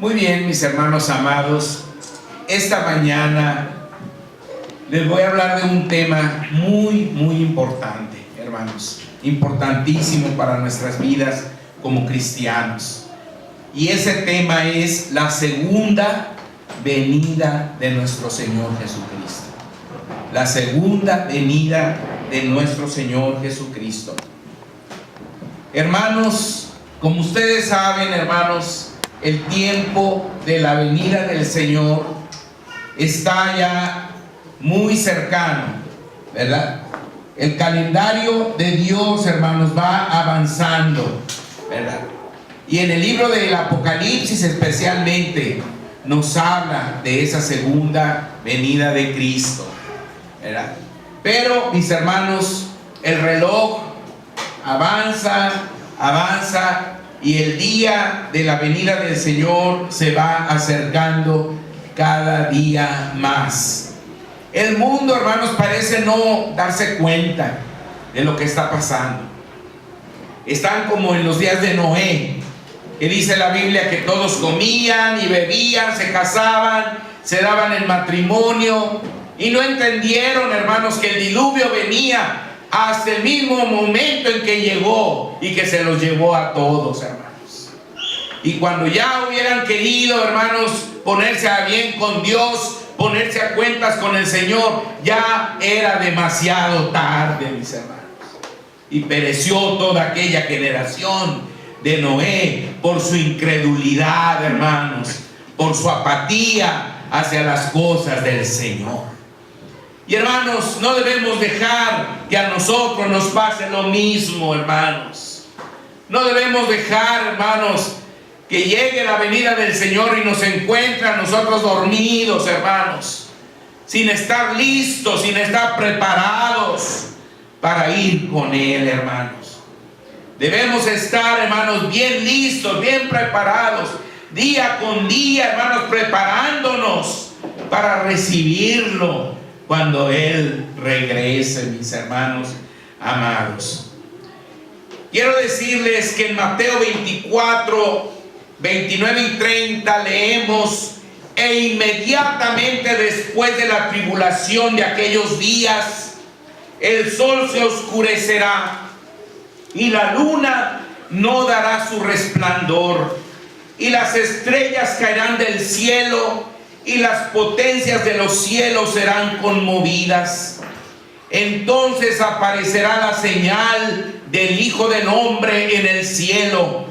Muy bien, mis hermanos amados, esta mañana les voy a hablar de un tema muy importante, hermanos, importantísimo para nuestras vidas como cristianos. Y ese tema es la segunda venida de nuestro Señor Jesucristo. La segunda venida de nuestro Señor Jesucristo. Hermanos, como ustedes saben, hermanos, el tiempo de la venida del Señor está ya muy cercano, ¿verdad? El calendario de Dios, hermanos, va avanzando, ¿verdad? Y en el libro del Apocalipsis especialmente nos habla de esa segunda venida de Cristo, ¿verdad? Pero, mis hermanos, el reloj avanza y el día de la venida del Señor se va acercando cada día más. El mundo, hermanos, parece no darse cuenta de lo que está pasando. Están como en los días de Noé, que dice la Biblia que todos comían y bebían, se casaban, se daban el matrimonio y no entendieron, hermanos, que el diluvio venía hasta el mismo momento en que llegó y que se los llevó a todos, hermanos. Y cuando ya hubieran querido, hermanos, ponerse a bien con Dios, ponerse a cuentas con el Señor, ya era demasiado tarde, mis hermanos. Y pereció toda aquella generación de Noé por su incredulidad, hermanos, por su apatía hacia las cosas del Señor. Y hermanos, no debemos dejar que a nosotros nos pase lo mismo, hermanos. No debemos dejar, hermanos, que llegue la venida del Señor y nos encuentre a nosotros dormidos, hermanos, sin estar listos, sin estar preparados para ir con Él, hermanos. Debemos estar, hermanos, bien listos, bien preparados, día con día, hermanos, preparándonos para recibirlo cuando Él regrese, mis hermanos amados. Quiero decirles que en Mateo 24, 29 y 30 leemos: e inmediatamente después de la tribulación de aquellos días, el sol se oscurecerá y la luna no dará su resplandor, y las estrellas caerán del cielo, y las potencias de los cielos serán conmovidas. Entonces aparecerá la señal del Hijo del Hombre en el cielo,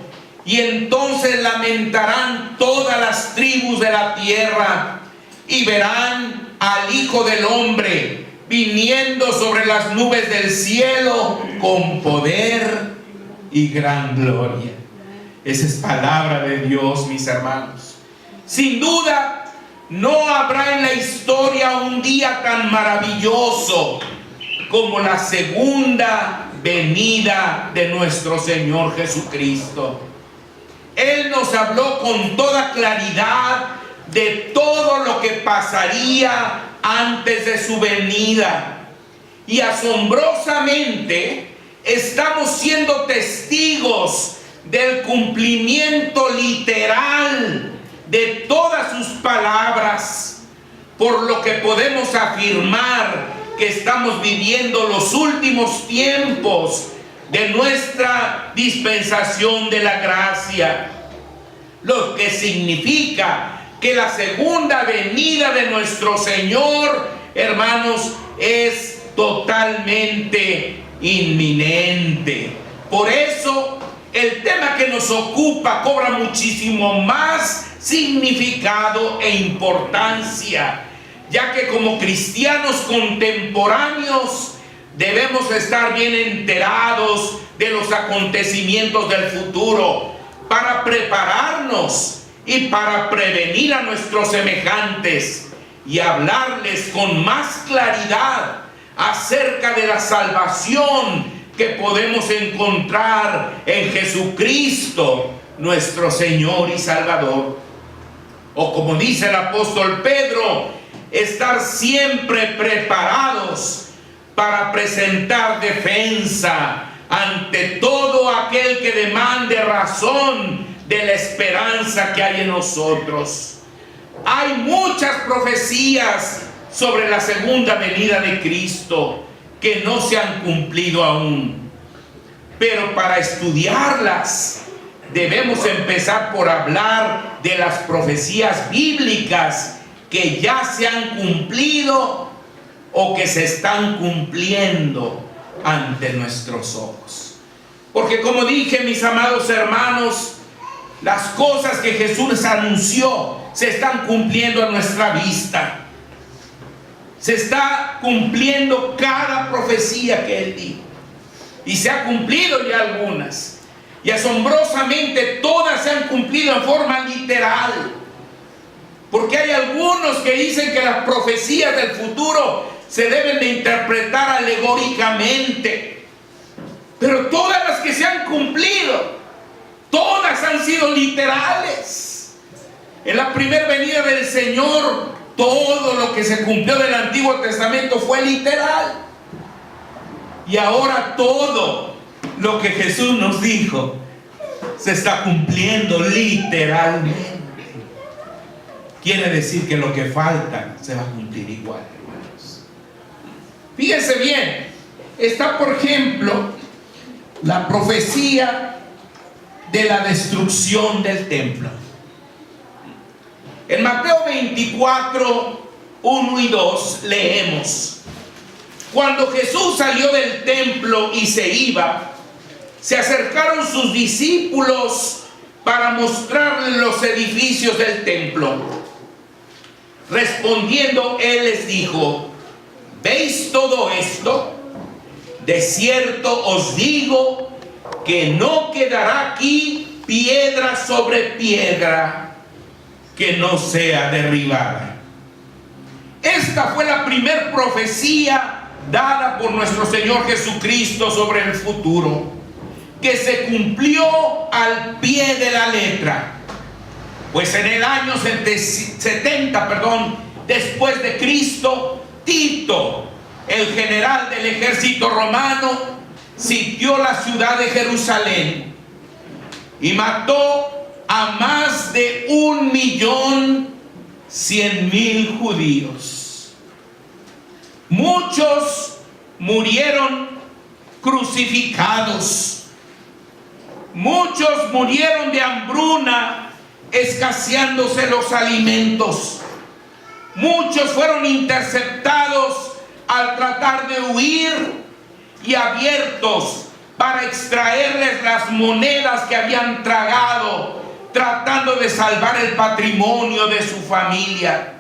y entonces lamentarán todas las tribus de la tierra, y verán al Hijo del Hombre viniendo sobre las nubes del cielo con poder y gran gloria. Esa es palabra de Dios, mis hermanos. Sin duda, no habrá en la historia un día tan maravilloso como la segunda venida de nuestro Señor Jesucristo. Él nos habló con toda claridad de todo lo que pasaría antes de su venida. Y asombrosamente estamos siendo testigos del cumplimiento literal de todas sus palabras, por lo que podemos afirmar que estamos viviendo los últimos tiempos de nuestra dispensación de la gracia, lo que significa que la segunda venida de nuestro Señor, hermanos, es totalmente inminente. Por eso el tema que nos ocupa cobra muchísimo más significado e importancia, ya que como cristianos contemporáneos debemos estar bien enterados de los acontecimientos del futuro para prepararnos y para prevenir a nuestros semejantes y hablarles con más claridad acerca de la salvación que podemos encontrar en Jesucristo, nuestro Señor y Salvador. O como dice el apóstol Pedro, estar siempre preparados para presentar defensa ante todo aquel que demande razón de la esperanza que hay en nosotros. Hay muchas profecías sobre la segunda venida de Cristo que no se han cumplido aún. Pero para estudiarlas debemos empezar por hablar de las profecías bíblicas que ya se han cumplido o que se están cumpliendo ante nuestros ojos. Porque como dije, mis amados hermanos, las cosas que Jesús anunció se están cumpliendo a nuestra vista. Se está cumpliendo cada profecía que Él dijo. Y se ha cumplido ya algunas. Y asombrosamente todas se han cumplido en forma literal. Porque hay algunos que dicen que las profecías del futuro se deben de interpretar alegóricamente. Pero todas las que se han cumplido, todas han sido literales. En la primera venida del Señor, todo lo que se cumplió del Antiguo Testamento fue literal. Y ahora todo lo que Jesús nos dijo se está cumpliendo literalmente. Quiere decir que lo que falta se va a cumplir igual, hermanos. Fíjense bien, está por ejemplo la profecía de la destrucción del templo. En Mateo 24, 1 y 2 leemos: cuando Jesús salió del templo y se iba, se acercaron sus discípulos para mostrarle los edificios del templo. Respondiendo, Él les dijo: ¿veis todo esto? De cierto os digo que no quedará aquí piedra sobre piedra que no sea derribada. Esta fue la primera profecía dada por nuestro Señor Jesucristo sobre el futuro, que se cumplió al pie de la letra. Pues en el año 70, después de Cristo, Tito, el general del ejército romano, sitió la ciudad de Jerusalén y mató a más de 1.100.000 judíos. Muchos murieron crucificados. Muchos murieron de hambruna, escaseándose los alimentos. Muchos fueron interceptados al tratar de huir y abiertos para extraerles las monedas que habían tragado, tratando de salvar el patrimonio de su familia.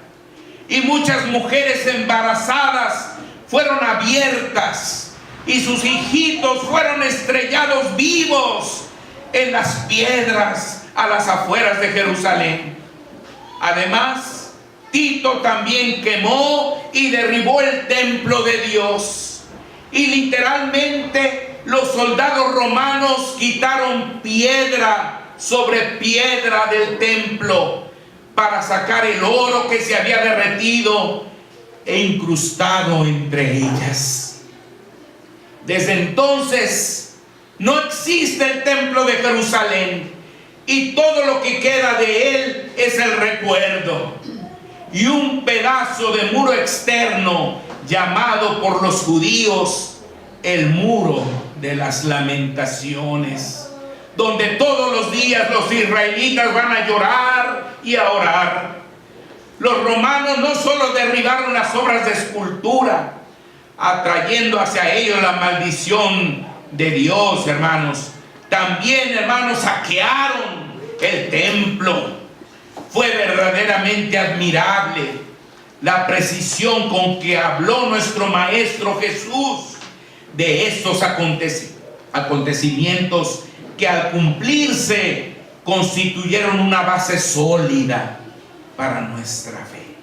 Y muchas mujeres embarazadas fueron abiertas y sus hijitos fueron estrellados vivos en las piedras a las afueras de Jerusalén. Además, Tito también quemó y derribó el templo de Dios. Y literalmente los soldados romanos quitaron piedra sobre piedra del templo para sacar el oro que se había derretido e incrustado entre ellas. Desde entonces no existe el templo de Jerusalén, y todo lo que queda de él es el recuerdo y un pedazo de muro externo llamado por los judíos el muro de las lamentaciones, donde todos los días los israelitas van a llorar y a orar. Los romanos no solo derribaron las obras de escultura, atrayendo hacia ellos la maldición de Dios, hermanos, también, hermanos, saquearon el templo. Fue verdaderamente admirable la precisión con que habló nuestro Maestro Jesús de estos acontecimientos que al cumplirse constituyeron una base sólida para nuestra fe.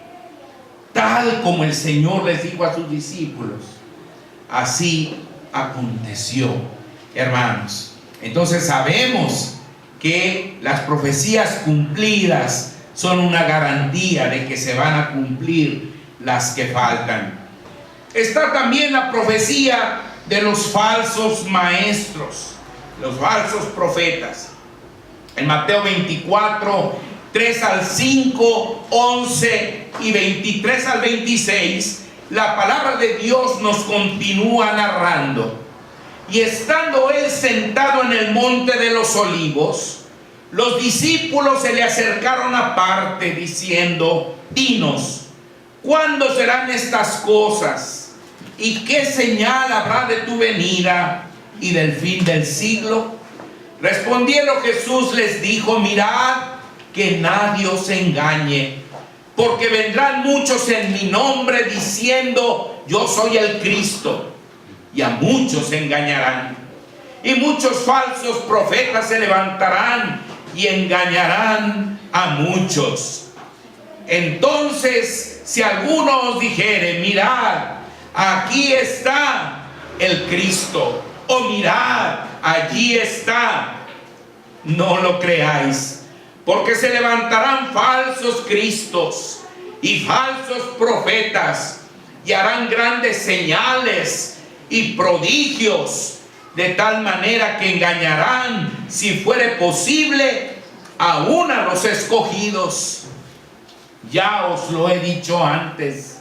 Tal como el Señor les dijo a sus discípulos, así aconteció, hermanos. Entonces sabemos que las profecías cumplidas son una garantía de que se van a cumplir las que faltan. Está también la profecía de los falsos maestros, los falsos profetas. En Mateo 24, 3 al 5, 11 y 23 al 26, la palabra de Dios nos continúa narrando. Y estando él sentado en el monte de los olivos, los discípulos se le acercaron aparte diciendo: dinos, ¿cuándo serán estas cosas? ¿Y qué señal habrá de tu venida y del fin del siglo? Respondiendo Jesús les dijo: mirad que nadie os engañe, porque vendrán muchos en mi nombre diciendo: yo soy el Cristo, y a muchos engañarán. Y muchos falsos profetas se levantarán y engañarán a muchos. Entonces, si alguno os dijere: mirad, aquí está el Cristo, o mirad, allí está, no lo creáis, porque se levantarán falsos cristos y falsos profetas, y harán grandes señales y prodigios, de tal manera que engañarán, si fuere posible, aún a los escogidos. Ya os lo he dicho antes.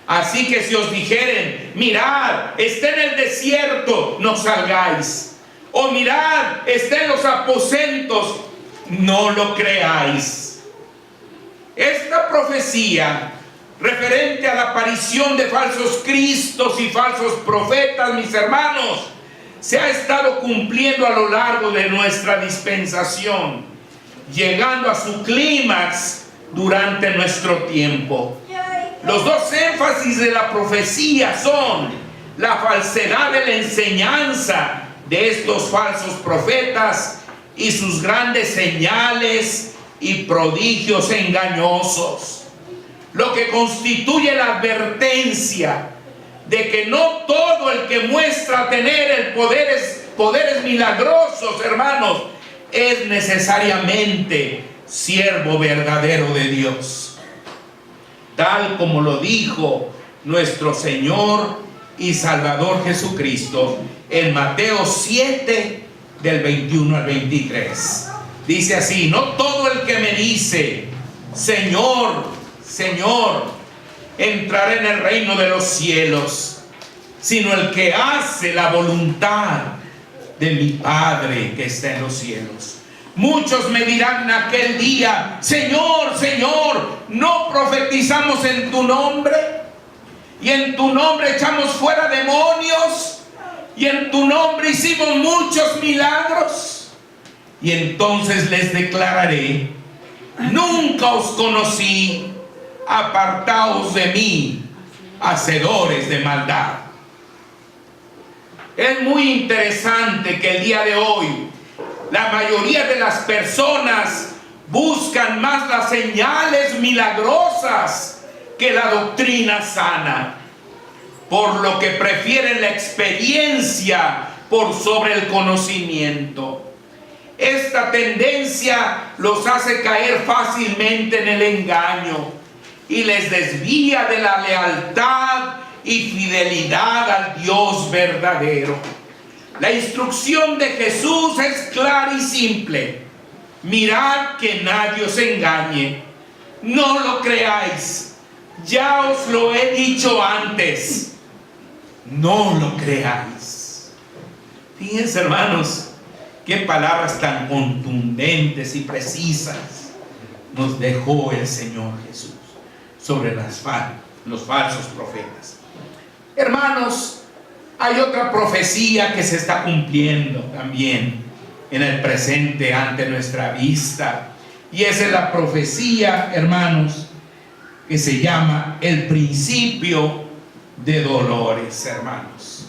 Así que si os dijeren: mirad, está en el desierto, no salgáis. O mirad, está en los aposentos, no lo creáis. Esta profecía referente a la aparición de falsos cristos y falsos profetas, mis hermanos, se ha estado cumpliendo a lo largo de nuestra dispensación, llegando a su clímax durante nuestro tiempo. Los dos énfasis de la profecía son la falsedad de la enseñanza de estos falsos profetas y sus grandes señales y prodigios engañosos, lo que constituye la advertencia de que no todo el que muestra tener el poderes milagrosos, hermanos, es necesariamente siervo verdadero de Dios, tal como lo dijo nuestro Señor y Salvador Jesucristo en Mateo 7, del 21 al 23. Dice así: no todo el que me dice: Señor, Señor, entrará en el reino de los cielos, sino el que hace la voluntad de mi Padre que está en los cielos. Muchos me dirán en aquel día: Señor, Señor, ¿no profetizamos en tu nombre? Y en tu nombre echamos fuera demonios, y en tu nombre hicimos muchos milagros. Y entonces les declararé: nunca os conocí, apartaos de mí, hacedores de maldad. Es muy interesante que el día de hoy la mayoría de las personas buscan más las señales milagrosas que la doctrina sana, por lo que prefieren la experiencia por sobre el conocimiento. Esta tendencia los hace caer fácilmente en el engaño y les desvía de la lealtad y fidelidad al Dios verdadero. La instrucción de Jesús es clara y simple: mirad que nadie os engañe, no lo creáis, ya os lo he dicho antes, no lo creáis. Fíjense, hermanos, qué palabras tan contundentes y precisas nos dejó el Señor Jesús sobre los falsos profetas. Hermanos, hay otra profecía que se está cumpliendo también en el presente ante nuestra vista, y esa es la profecía, hermanos, que se llama el principio de dolores, hermanos.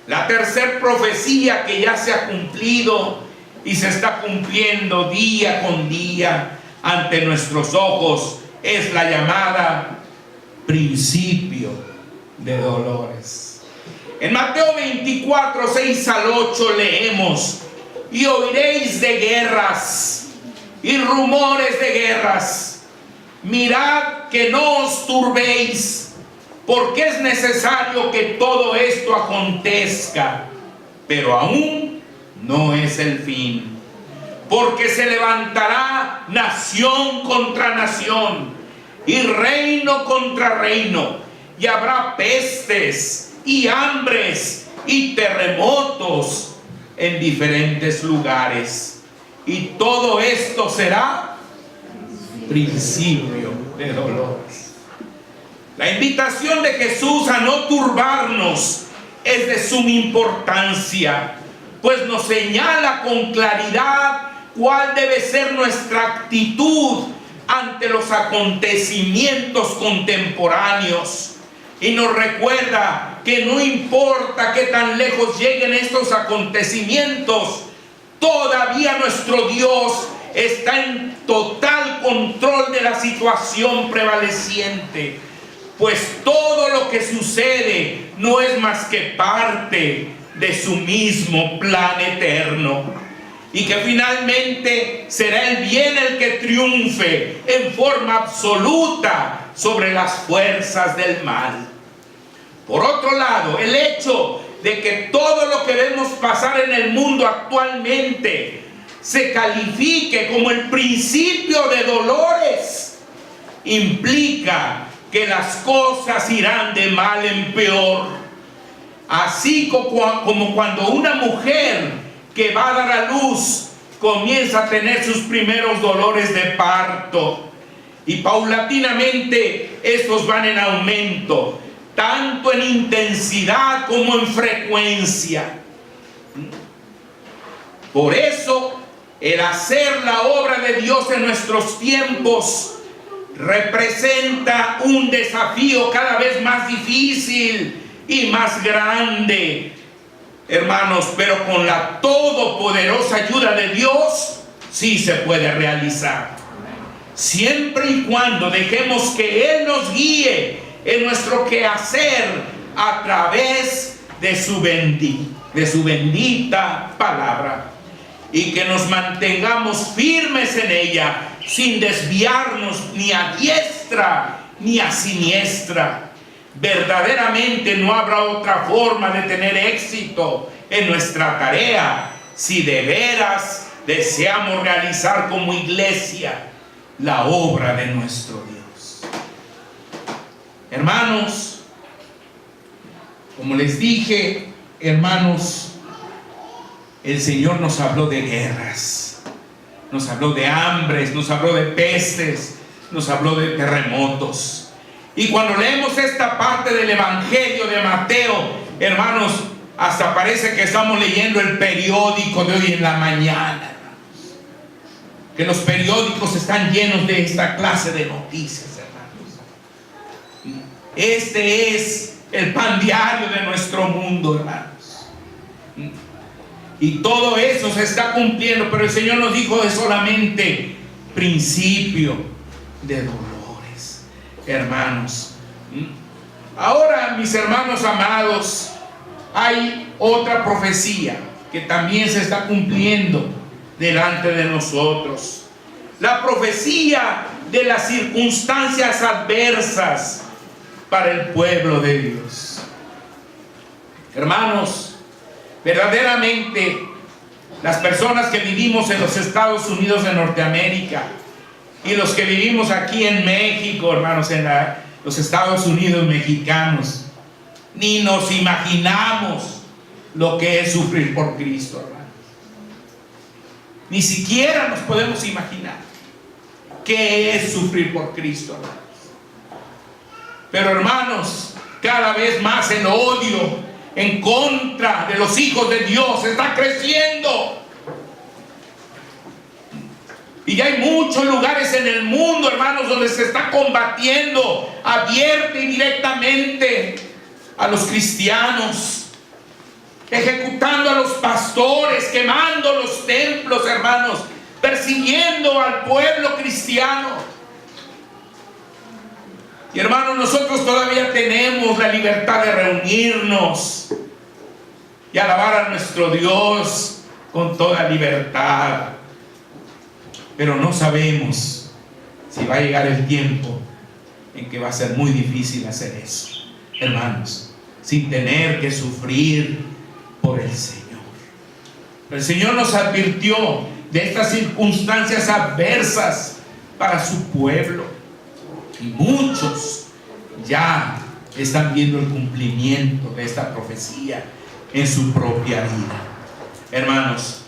La tercera profecía que ya se ha cumplido y se está cumpliendo día con día ante nuestros ojos es la llamada principio de dolores. En Mateo 24, 6 al 8 leemos: y oiréis de guerras y rumores de guerras. Mirad que no os turbéis, porque es necesario que todo esto acontezca, pero aún no es el fin. porque se levantará nación contra nación y reino contra reino, y habrá pestes y hambres y terremotos en diferentes lugares. Y todo esto será principio de dolores. La invitación de Jesús a no turbarnos es de suma importancia, pues nos señala con claridad cuál debe ser nuestra actitud ante los acontecimientos contemporáneos. Y nos recuerda que no importa qué tan lejos lleguen estos acontecimientos, todavía nuestro Dios está en total control de la situación prevaleciente, pues todo lo que sucede no es más que parte de su mismo plan eterno, y que finalmente será el bien el que triunfe en forma absoluta sobre las fuerzas del mal. Por otro lado, el hecho de que todo lo que vemos pasar en el mundo actualmente se califique como el principio de dolores implica que las cosas irán de mal en peor. Así como cuando una mujer que va a dar a luz comienza a tener sus primeros dolores de parto, y paulatinamente estos van en aumento, tanto en intensidad como en frecuencia. Por eso, el hacer la obra de Dios en nuestros tiempos representa un desafío cada vez más difícil y más grande, hermanos, pero con la todopoderosa ayuda de Dios sí se puede realizar, siempre y cuando dejemos que Él nos guíe en nuestro quehacer a través de su bendita palabra, y que nos mantengamos firmes en ella sin desviarnos ni a diestra ni a siniestra. Verdaderamente no habrá otra forma de tener éxito en nuestra tarea si de veras deseamos realizar como iglesia la obra de nuestro Dios. Hermanos, como les dije, hermanos, el Señor nos habló de guerras, nos habló de hambres, nos habló de pestes, nos habló de terremotos. Y cuando leemos esta parte del Evangelio de Mateo, hermanos, hasta parece que estamos leyendo el periódico de hoy en la mañana, hermanos. Que los periódicos están llenos de esta clase de noticias, hermanos. Este es el pan diario de nuestro mundo, hermanos. Y todo eso se está cumpliendo, pero el Señor nos dijo es solamente principio de dolores, hermanos. Ahora, mis hermanos amados, hay otra profecía que también se está cumpliendo delante de nosotros. La profecía de las circunstancias adversas para el pueblo de Dios. Hermanos, verdaderamente las personas que vivimos en los Estados Unidos de Norteamérica y los que vivimos aquí en México, hermanos, en los Estados Unidos mexicanos, ni nos imaginamos lo que es sufrir por Cristo, hermanos. Ni siquiera nos podemos imaginar qué es sufrir por Cristo, hermanos. Pero, hermanos, cada vez más el odio en contra de los hijos de Dios está creciendo. Y ya hay muchos lugares en el mundo, hermanos, donde se está combatiendo abierta y directamente a los cristianos, ejecutando a los pastores, quemando los templos, hermanos, persiguiendo al pueblo cristiano. Y hermanos, nosotros todavía tenemos la libertad de reunirnos y alabar a nuestro Dios con toda libertad. Pero no sabemos si va a llegar el tiempo en que va a ser muy difícil hacer eso, hermanos, sin tener que sufrir por el Señor. El Señor nos advirtió de estas circunstancias adversas para su pueblo. Y muchos ya están viendo el cumplimiento de esta profecía en su propia vida. Hermanos,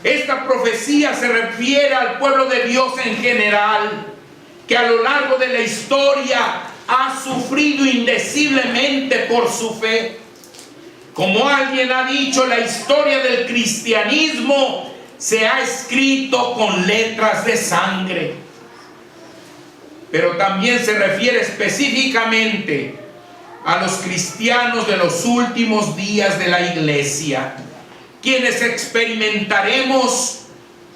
esta profecía se refiere al pueblo de Dios en general, que a lo largo de la historia ha sufrido indeciblemente por su fe. Como alguien ha dicho, la historia del cristianismo se ha escrito con letras de sangre. Pero también se refiere específicamente a los cristianos de los últimos días de la iglesia, quienes experimentaremos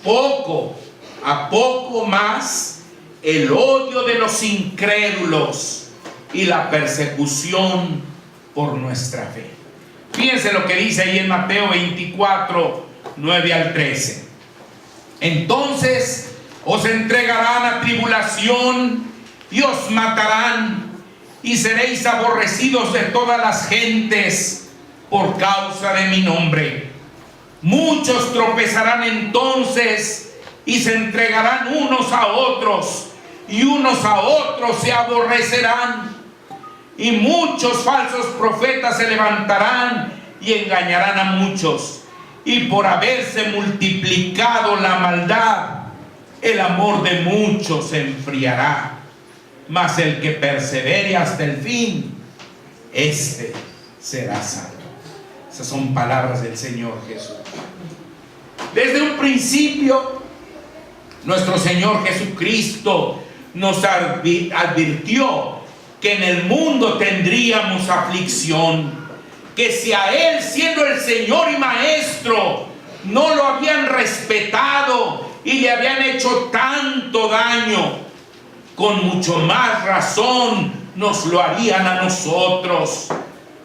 poco a poco más el odio de los incrédulos y la persecución por nuestra fe. Fíjense lo que dice ahí en Mateo 24, 9 al 13. Entonces os entregarán a tribulación y os matarán, y seréis aborrecidos de todas las gentes por causa de mi nombre. Muchos tropezarán entonces y se entregarán unos a otros, y unos a otros se aborrecerán. Y muchos falsos profetas se levantarán y engañarán a muchos. Y por haberse multiplicado la maldad, el amor de muchos se enfriará. Mas el que persevere hasta el fin, este será salvo. Esas son palabras del Señor Jesús. Desde un principio, nuestro Señor Jesucristo nos advirtió que en el mundo tendríamos aflicción, que si a Él, siendo el Señor y Maestro, no lo habían respetado y le habían hecho tanto daño, con mucho más razón nos lo harían a nosotros.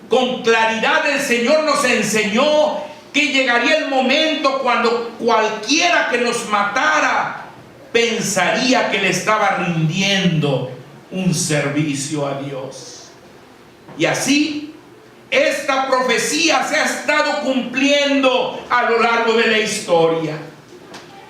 Con claridad el Señor nos enseñó que llegaría el momento cuando cualquiera que nos matara pensaría que le estaba rindiendo un servicio a Dios. Y así esta profecía se ha estado cumpliendo a lo largo de la historia.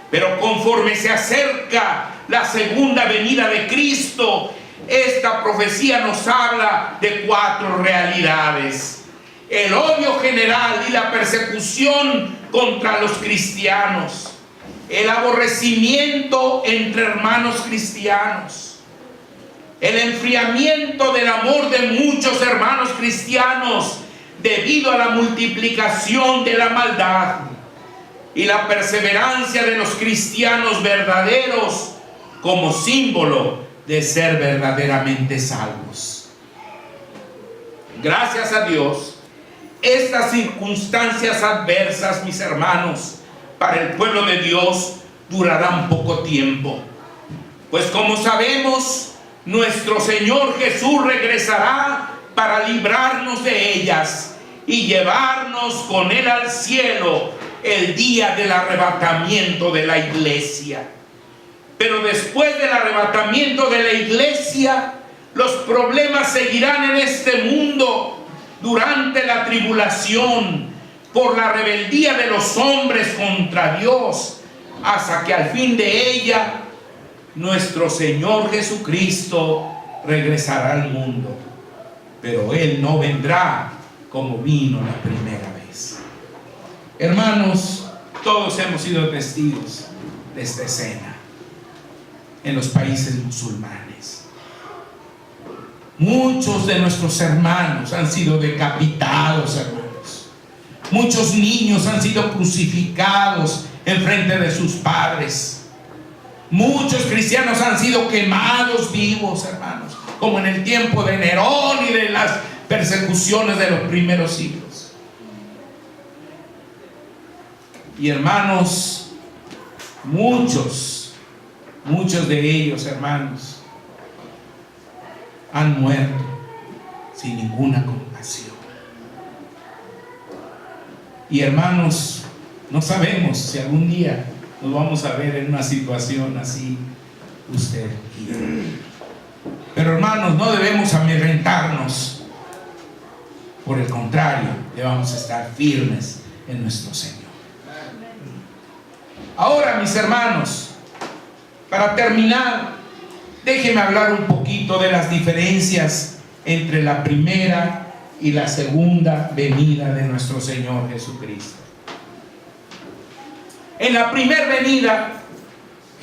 Pero conforme se acerca la segunda venida de Cristo, esta profecía nos habla de 4 realidades: el odio general y la persecución contra los cristianos, el aborrecimiento entre hermanos cristianos, el enfriamiento del amor de muchos hermanos cristianos debido a la multiplicación de la maldad, y la perseverancia de los cristianos verdaderos como símbolo de ser verdaderamente salvos. Gracias a Dios, estas circunstancias adversas, mis hermanos, para el pueblo de Dios durarán poco tiempo, pues como sabemos, nuestro Señor Jesús regresará para librarnos de ellas y llevarnos con Él al cielo el día del arrebatamiento de la iglesia. Pero después del arrebatamiento de la iglesia, los problemas seguirán en este mundo durante la tribulación por la rebeldía de los hombres contra Dios, hasta que al fin de ella nuestro Señor Jesucristo regresará al mundo. Pero Él no vendrá como vino la primera vez. Hermanos, todos hemos sido testigos de esta escena en los países musulmanes. Muchos de nuestros hermanos han sido decapitados, hermanos. Muchos niños han sido crucificados en frente de sus padres. Muchos cristianos han sido quemados vivos, hermanos, como en el tiempo de Nerón y de las persecuciones de los primeros siglos. Y hermanos, muchos de ellos, hermanos, han muerto sin ninguna compasión. Y hermanos, no sabemos si algún día nos vamos a ver en una situación así, usted y yo. Pero hermanos, no debemos amedrentarnos. Por el contrario, debemos estar firmes en nuestro Señor. Ahora, mis hermanos, para terminar, déjenme hablar un poquito de las diferencias entre la primera y la segunda venida de nuestro Señor Jesucristo. En la primera venida,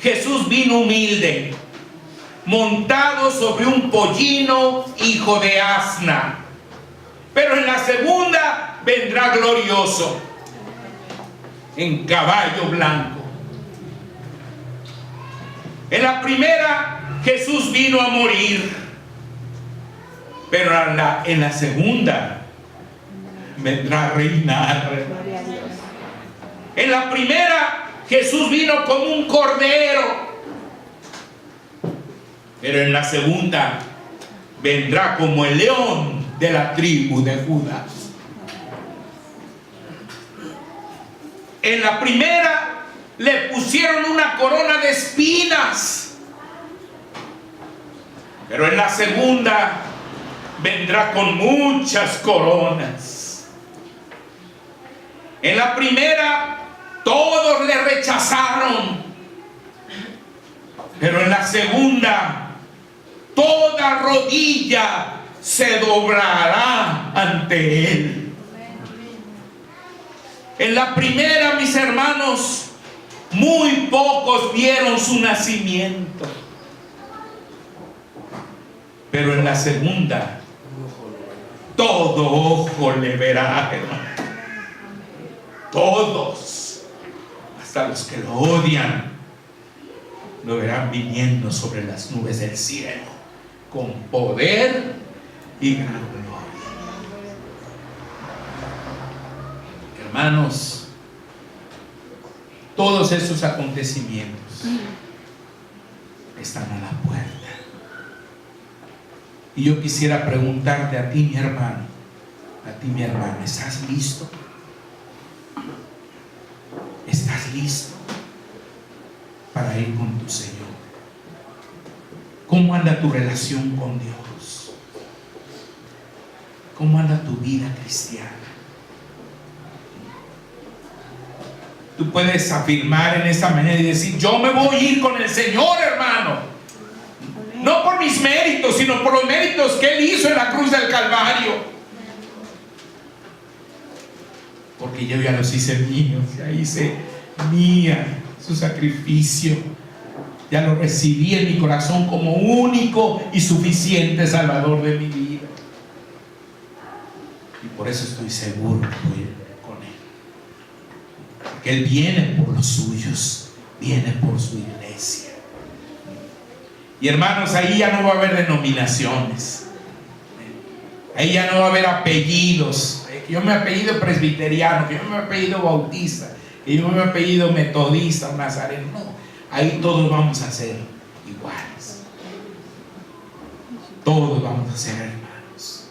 Jesús vino humilde, montado sobre un pollino hijo de asna. Pero en la segunda vendrá glorioso, en caballo blanco. En la primera, Jesús vino a morir, pero en la segunda vendrá a reinar. En la primera, Jesús vino como un cordero, pero en la segunda vendrá como el león de la tribu de Judá. En la primera le pusieron una corona de espinas, pero en la segunda vendrá con muchas coronas. En la primera todos le rechazaron, pero en la segunda toda rodilla se doblará ante él. En la primera, mis hermanos, muy pocos vieron su nacimiento, pero en la segunda todo ojo le verá, hermano. Todos, hasta los que lo odian, lo verán viniendo sobre las nubes del cielo con poder y gran gloria. Hermanos, todos esos acontecimientos están a la puerta. Y yo quisiera preguntarte a ti, mi hermano, a ti, mi hermana, ¿estás listo? ¿Estás listo para ir con tu Señor? ¿Cómo anda tu relación con Dios? ¿Cómo anda tu vida cristiana? Tú puedes afirmar en esta manera y decir: yo me voy a ir con el Señor, hermano. No por mis méritos, sino por los méritos que Él hizo en la cruz del Calvario. Porque yo ya los hice míos, ya hice mía su sacrificio. Ya lo recibí en mi corazón como único y suficiente Salvador de mi vida. Y por eso estoy seguro que voy con Él. Porque Él viene por los suyos, viene por su iglesia. Y hermanos, ahí ya no va a haber denominaciones. Ahí ya no va a haber apellidos. Que yo me apellido presbiteriano, que yo me apellido bautista, que yo me apellido metodista o nazareno. No, ahí todos vamos a ser iguales. Todos vamos a ser hermanos.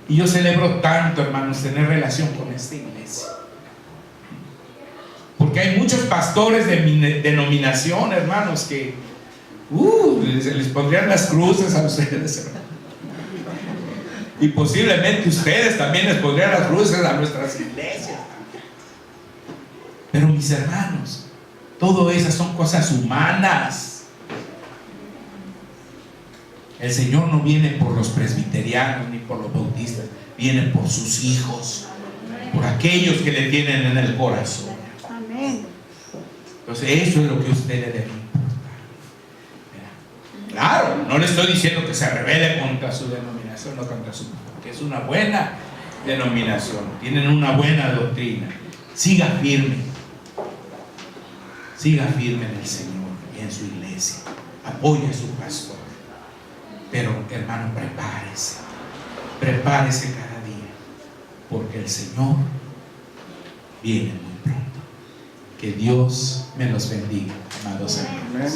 Y yo celebro tanto, hermanos, tener relación con esta iglesia. Porque hay muchos pastores de mi denominación, hermanos, que les pondrían las cruces a ustedes, hermanos. Y posiblemente ustedes también les pondrían las cruces a nuestras iglesias. Pero mis hermanos, todo esas son cosas humanas. El Señor no viene por los presbiterianos ni por los bautistas, viene por sus hijos, por aquellos que le tienen en el corazón. Amén. Entonces eso es lo que a usted le debe importar. Claro, no le estoy diciendo que se rebele contra su denominación, no contra su, porque es una buena denominación, tienen una buena doctrina. Siga firme en el Señor y en su iglesia. Apoye a su pastor. Pero, hermano, prepárese cada día, porque el Señor viene muy pronto. Que Dios me los bendiga, amados hermanos.